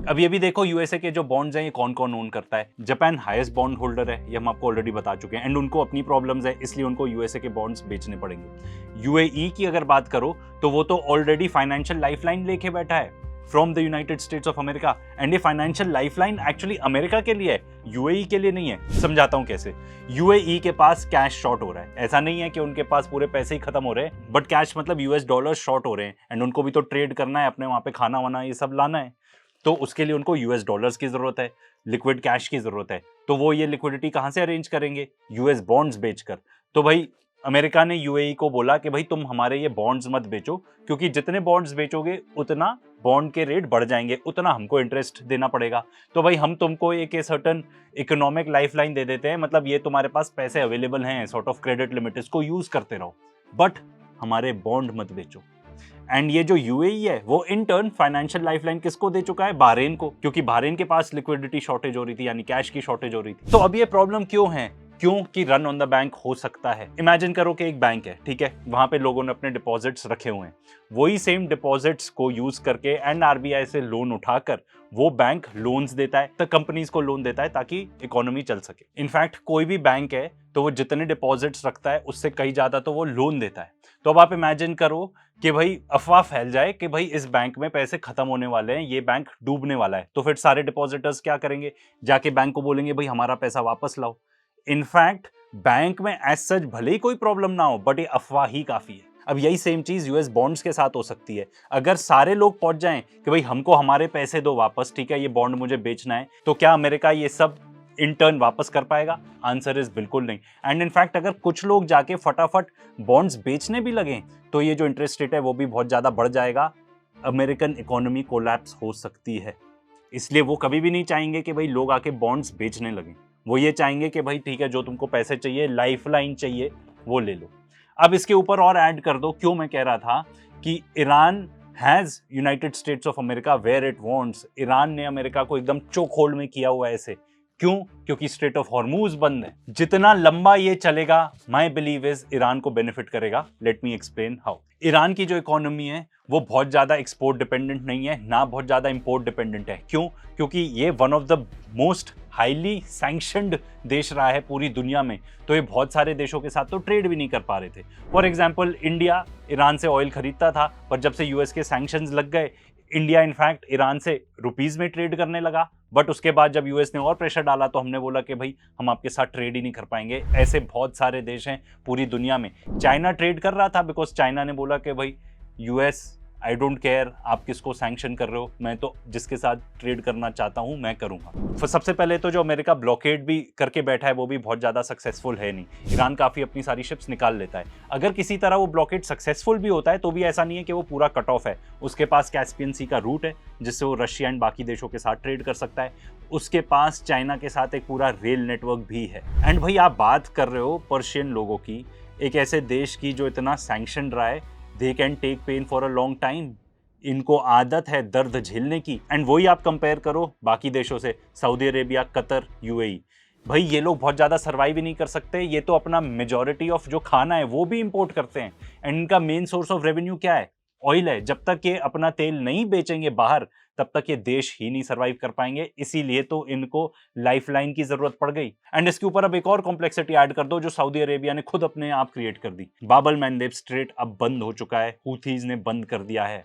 अब ये भी देखो यूएसए के जो बॉन्ड्स हैं ये कौन कौन ओन करता है। जापान हाईएस्ट बॉन्ड होल्डर है, ये हम आपको ऑलरेडी बता चुके हैं, एंड उनको अपनी प्रॉब्लम्स है इसलिए उनको यूएसए के बॉन्ड्स बेचने पड़ेंगे। यूएई की अगर बात करो तो वो तो ऑलरेडी फाइनेंशियल लाइफलाइन लेके बैठा है from the United States of America, and ये फाइनेंशियल लाइफलाइन एक्चुअली अमेरिका के लिए है, यूएई के लिए नहीं है। समझाता हूं कैसे। यूएई के पास कैश शॉर्ट हो रहा है, ऐसा नहीं है कि उनके पास पूरे पैसे ही खत्म हो रहे हैं, बट कैश मतलब यूएस डॉलर शॉर्ट हो रहे हैं, एंड उनको भी तो ट्रेड करना है, अपने वहां पे खाना वाना ये सब लाना है, तो उसके लिए उनको यूएस डॉलर्स की जरूरत है, लिक्विड कैश की जरूरत है। तो वो ये लिक्विडिटी कहां से अरेंज करेंगे? यूएस बॉन्ड्स बेचकर। तो भाई अमेरिका ने यूएई को बोला कि भाई तुम हमारे ये बॉन्ड्स मत बेचो, क्योंकि जितने बॉन्ड्स बेचोगे उतना बॉन्ड के रेट बढ़ जाएंगे, उतना हमको इंटरेस्ट देना पड़ेगा। तो भाई हम तुमको एक सर्टन इकोनॉमिक लाइफलाइन दे देते हैं, मतलब ये तुम्हारे पास पैसे अवेलेबल हैं, सॉर्ट ऑफ क्रेडिट लिमिट, इसको यूज करते रहो, बट हमारे बॉन्ड मत बेचो। एंड ये जो यूएई है वो इन टर्न फाइनेंशियल लाइफलाइन किसको दे चुका है? बहरीन को, क्योंकि बहरीन के पास लिक्विडिटी शॉर्टेज हो रही थी, यानी कैश की शॉर्टेज हो रही थी। तो अब ये प्रॉब्लम क्यों है? क्योंकि रन ऑन द बैंक हो सकता है। इमेजिन करो कि एक बैंक है, ठीक है, वहां पे लोगों ने अपने डिपॉजिट्स रखे हुए हैं, वही सेम डिपॉजिट्स को यूज करके एंड आरबीआई से लोन उठाकर वो बैंक लोन्स देता है, तो कंपनीज को लोन देता है ताकि इकोनॉमी चल सके। इनफैक्ट कोई भी बैंक है तो वो जितने डिपॉजिट्स रखता है उससे कहीं ज्यादा तो वो लोन देता है। तो अब आप इमेजिन करो कि भाई अफवाह फैल जाए कि भाई इस बैंक में पैसे खत्म होने वाले हैं, ये बैंक डूबने वाला है, तो फिर सारे डिपॉजिटर्स क्या करेंगे? जाके बैंक को बोलेंगे भाई हमारा पैसा वापस लाओ। इनफैक्ट बैंक में एज सच भले ही कोई प्रॉब्लम ना हो, बट ये अफवाह ही काफी है। अब यही सेम चीज यूएस बॉन्ड्स के साथ हो सकती है। अगर सारे लोग पहुंच जाएं कि भाई हमको हमारे पैसे दो वापस, ठीक है, ये बॉन्ड मुझे बेचना है, तो क्या अमेरिका ये सब इन टर्न वापस कर पाएगा? आंसर इज बिल्कुल नहीं। एंड इनफैक्ट अगर कुछ लोग जाके फटाफट बॉन्ड्स बेचने भी लगे तो ये जो इंटरेस्ट रेट है वो भी बहुत ज्यादा बढ़ जाएगा, अमेरिकन इकोनॉमी कोलैप्स हो सकती है। इसलिए वो कभी भी नहीं चाहेंगे कि भाई लोग आके बॉन्ड्स बेचने लगे, वो ये चाहेंगे कि भाई ठीक है, जो तुमको पैसे चाहिए, लाइफलाइन चाहिए, वो ले लो। अब इसके ऊपर और ऐड कर दो, क्यों मैं कह रहा था कि Iran has United States of America where it wants. Iran ने अमेरिका को एकदम चोक होल्ड में किया हुआ है ऐसे। क्यों? क्योंकि स्ट्रेट ऑफ हॉर्मूज बंद है। जितना लंबा ये चलेगा, माई बिलीव इज ईरान को बेनिफिट करेगा। Let me explain how. Iran की जो इकोनॉमी है वो बहुत ज्यादा एक्सपोर्ट डिपेंडेंट नहीं है, ना बहुत ज्यादा इंपोर्ट डिपेंडेंट है। क्यों? क्योंकि ये one of the most highly sanctioned देश रहा है पूरी दुनिया में, तो ये बहुत सारे देशों के साथ तो ट्रेड भी नहीं कर पा रहे थे। फॉर एग्जाम्पल इंडिया ईरान से ऑयल खरीदता था, पर जब से यूएस के सैंक्शंस लग गए, इंडिया इनफैक्ट ईरान से रुपीज में ट्रेड करने लगा। बट उसके बाद जब यूएस ने और प्रेशर डाला तो हमने बोला कि भाई हम आपके साथ ट्रेड ही नहीं कर पाएंगे। ऐसे बहुत सारे देश हैं पूरी दुनिया में। चाइना ट्रेड कर रहा था बिकॉज चाइना ने बोला कि भाई यूएस, आई डोंट केयर आप किसको सैंक्शन कर रहे हो, मैं तो जिसके साथ ट्रेड करना चाहता हूं मैं करूंगा। सबसे पहले तो जो अमेरिका ब्लॉकेड भी करके बैठा है वो भी बहुत ज्यादा सक्सेसफुल है नहीं। ईरान काफी अपनी सारी शिप्स निकाल लेता है। अगर किसी तरह वो ब्लॉकेड सक्सेसफुल भी होता है तो भी ऐसा नहीं है कि वो पूरा कट ऑफ है। उसके पास कैस्पियन सी का रूट है जिससे वो रशिया एंड बाकी देशों के साथ ट्रेड कर सकता है। उसके पास चाइना के साथ एक पूरा रेल नेटवर्क भी है। एंड भाई आप बात कर रहे हो पर्शियन लोगों की, एक ऐसे देश की जो इतना सैंक्शन रहा है, they can take pain for a long time. इनको आदत है दर्द झेलने की। एंड वही आप कंपेयर करो बाकी देशों से, सऊदी अरेबिया, कतर, यूएई, भाई ये लोग बहुत ज्यादा सर्वाइव ही नहीं कर सकते। ये तो अपना मेजॉरिटी ऑफ जो खाना है वो भी इंपोर्ट करते हैं, एंड इनका मेन सोर्स ऑफ रेवेन्यू क्या है? ऑयल है। जब तक ये अपना तेल नहीं बेचेंगे बाहर, तब तक ये देश ही नहीं सर्वाइव कर पाएंगे। इसीलिए तो इनको लाइफलाइन की जरूरत पड़ गई। एंड इसके ऊपर अब एक और कॉम्प्लेक्सिटी ऐड कर दो जो सऊदी अरेबिया ने खुद अपने आप क्रिएट कर दी। बाब अल मंदेब स्ट्रेट अब बंद हो चुका है, हूथीज ने बंद कर दिया है।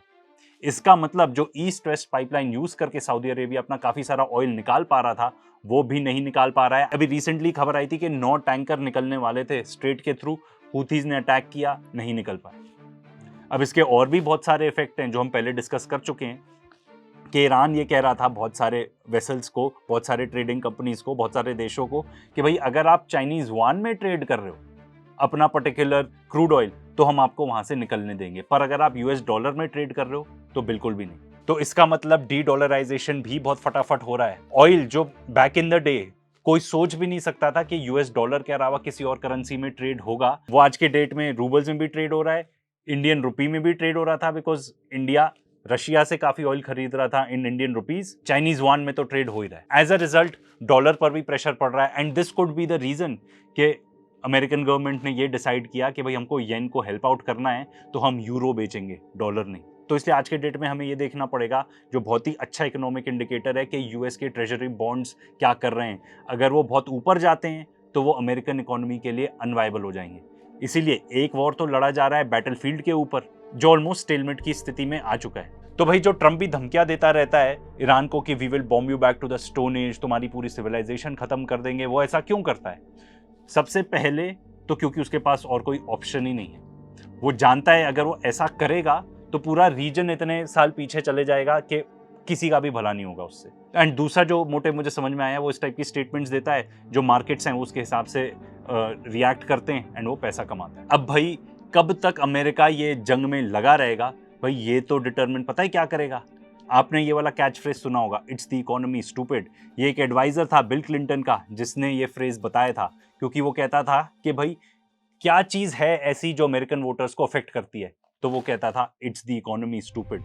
इसका मतलब जो ईस्ट वेस्ट पाइपलाइन यूज करके सऊदी अरेबिया अपना काफी सारा ऑयल निकाल पा रहा था, वो भी नहीं निकाल पा रहा है। अभी रिसेंटली खबर आई थी कि 9 टैंकर निकलने वाले थे स्ट्रेट के थ्रू, हूथीज ने अटैक किया, नहीं निकल पाए। अब इसके और भी बहुत सारे इफेक्ट हैं जो हम पहले डिस्कस कर चुके हैं कि ईरान ये कह रहा था बहुत सारे वेसल्स को, बहुत सारे ट्रेडिंग कंपनीज को, बहुत सारे देशों को कि भाई अगर आप चाइनीज युआन में ट्रेड कर रहे हो अपना पर्टिकुलर क्रूड ऑयल, तो हम आपको वहां से निकलने देंगे, पर अगर आप यूएस डॉलर में ट्रेड कर रहे हो तो बिल्कुल भी नहीं। तो इसका मतलब डी डॉलराइजेशन भी बहुत फटाफट हो रहा है। ऑयल जो बैक इन द डे कोई सोच भी नहीं सकता था कि यूएस डॉलर के अलावा किसी और करेंसी में ट्रेड होगा, वो आज के डेट में रूबल्स में भी ट्रेड हो रहा है, इंडियन रुपी में भी ट्रेड हो रहा था, बिकॉज इंडिया रशिया से काफी ऑयल खरीद रहा था in Indian rupees. Chinese yuan में तो ट्रेड हो ही रहा है। एज अ रिजल्ट डॉलर पर भी प्रेशर पड़ रहा है। And this could be the reason कि अमेरिकन गवर्नमेंट ने ये डिसाइड किया कि भाई हमको येन को हेल्प आउट करना है तो हम यूरो बेचेंगे, डॉलर नहीं। तो तो इसलिए आज के डेट में हमें ये देखना पड़ेगा, जो बहुत ही अच्छा इकोनॉमिक इंडिकेटर है कि यूएस के ट्रेजरी बॉन्ड्स क्या कर रहे हैं। अगर वो बहुत ऊपर जाते हैं तो वो अमेरिकन इकोनॉमी के लिए अनवायबल हो जाएंगे। इसीलिए एक वॉर तो लड़ा जा रहा है बैटलफील्ड के ऊपर, जो ऑलमोस्ट स्टेलमेट की स्थिति में आ चुका है। तो भाई जो ट्रम्प भी धमकियां देता रहता है ईरान को कि we will bomb you back to the stone age, तुम्हारी पूरी सिविलाइजेशन खत्म कर देंगे, वो ऐसा क्यों करता है? सबसे पहले तो क्योंकि उसके पास और कोई ऑप्शन ही नहीं है। वो जानता है अगर वो ऐसा करेगा तो पूरा रीजन इतने साल पीछे चले जाएगा कि किसी का भी भला नहीं होगा उससे। एंड दूसरा जो मोटिव मुझे समझ में आया, वो इस टाइप की स्टेटमेंट्स देता है, जो मार्केट्स हैं उसके हिसाब से रिएक्ट करते हैं एंड वो पैसा कमाते हैं। अब भाई कब तक अमेरिका ये जंग में लगा रहेगा, भाई ये तो डिटरमिन पता है क्या करेगा। आपने ये वाला कैच फ्रेज सुना होगा, इट्स द इकोनॉमी स्टूपिड। ये एक एडवाइजर था बिल क्लिंटन का जिसने ये फ्रेज बताया था, क्योंकि वो कहता था कि भाई क्या चीज़ है ऐसी जो अमेरिकन वोटर्स को अफेक्ट करती है, तो वो कहता था इट्स द इकोनॉमी स्टूपिड।